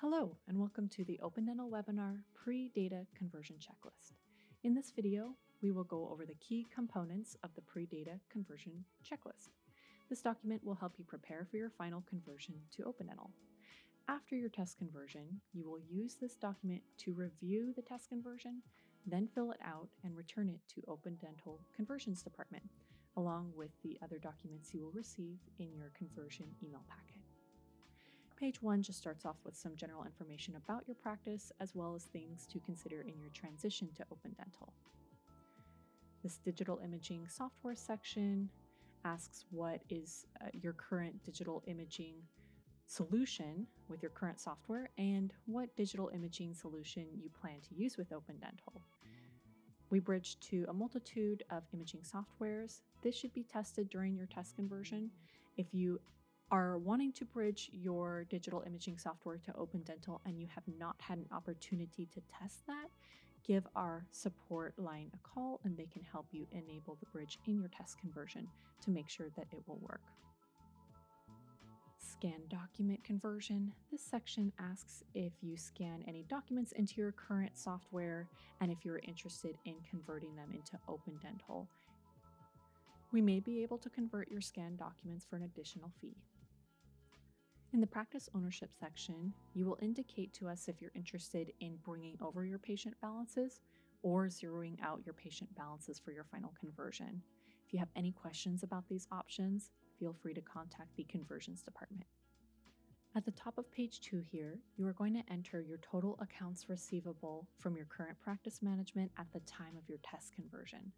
Hello, and welcome to the Open Dental webinar Pre-Data Conversion Checklist. In this video, we will go over the key components of the Pre-Data Conversion Checklist. This document will help you prepare for your final conversion to Open Dental. After your test conversion, you will use this document to review the test conversion, then fill it out and return it to Open Dental Conversions Department, along with the other documents you will receive in your conversion email packet. Page 1 just starts off with some general information about your practice, as well as things to consider in your transition to Open Dental. This digital imaging software section asks what is your current digital imaging solution with your current software and what digital imaging solution you plan to use with Open Dental. We bridge to a multitude of imaging softwares. This should be tested during your test conversion. If you are wanting to bridge your digital imaging software to Open Dental and you have not had an opportunity to test that, give our support line a call and they can help you enable the bridge in your test conversion to make sure that it will work. Scan document conversion. This section asks if you scan any documents into your current software and if you're interested in converting them into Open Dental. We may be able to convert your scanned documents for an additional fee. In the practice ownership section, you will indicate to us if you're interested in bringing over your patient balances or zeroing out your patient balances for your final conversion. If you have any questions about these options, feel free to contact the conversions department. At the top of page 2 here, you are going to enter your total accounts receivable from your current practice management at the time of your test conversion.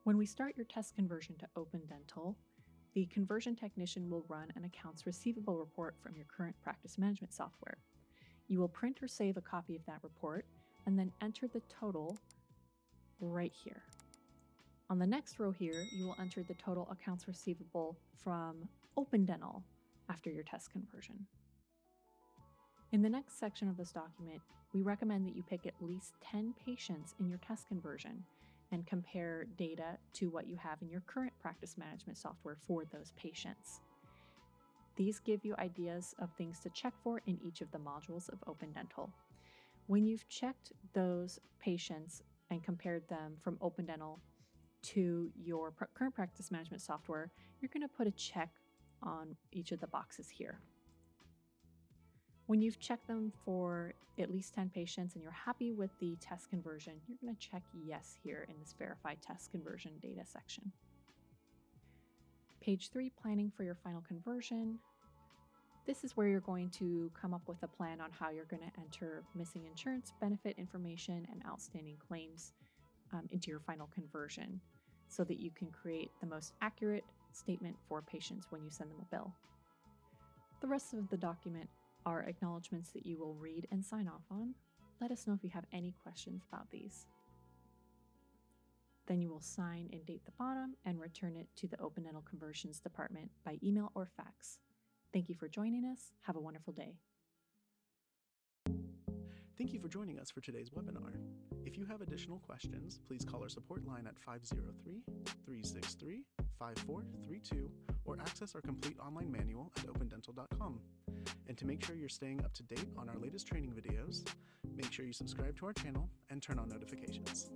When we start your test conversion to Open Dental, the conversion technician will run an accounts receivable report from your current practice management software. You will print or save a copy of that report and then enter the total right here. On the next row here, you will enter the total accounts receivable from Open Dental after your test conversion. In the next section of this document, we recommend that you pick at least 10 patients in your test conversion and compare data to what you have in your current practice management software for those patients. These give you ideas of things to check for in each of the modules of Open Dental. When you've checked those patients and compared them from Open Dental to your current practice management software, you're going to put a check on each of the boxes here. When you've checked them for at least 10 patients and you're happy with the test conversion, you're going to check yes here in this Verify Test Conversion Data section. Page 3, Planning for your final conversion. This is where you're going to come up with a plan on how you're going to enter missing insurance benefit information and outstanding claims into your final conversion so that you can create the most accurate statement for patients when you send them a bill. The rest of the document are acknowledgements that you will read and sign off on. Let us know if you have any questions about these. Then you will sign and date the bottom and return it to the Open Dental Conversions Department by email or fax. Thank you for joining us. Have a wonderful day. Thank you for joining us for today's webinar. If you have additional questions, please call our support line at 503-363-5432 or access our complete online manual at opendental.com. And to make sure you're staying up to date on our latest training videos, make sure you subscribe to our channel and turn on notifications.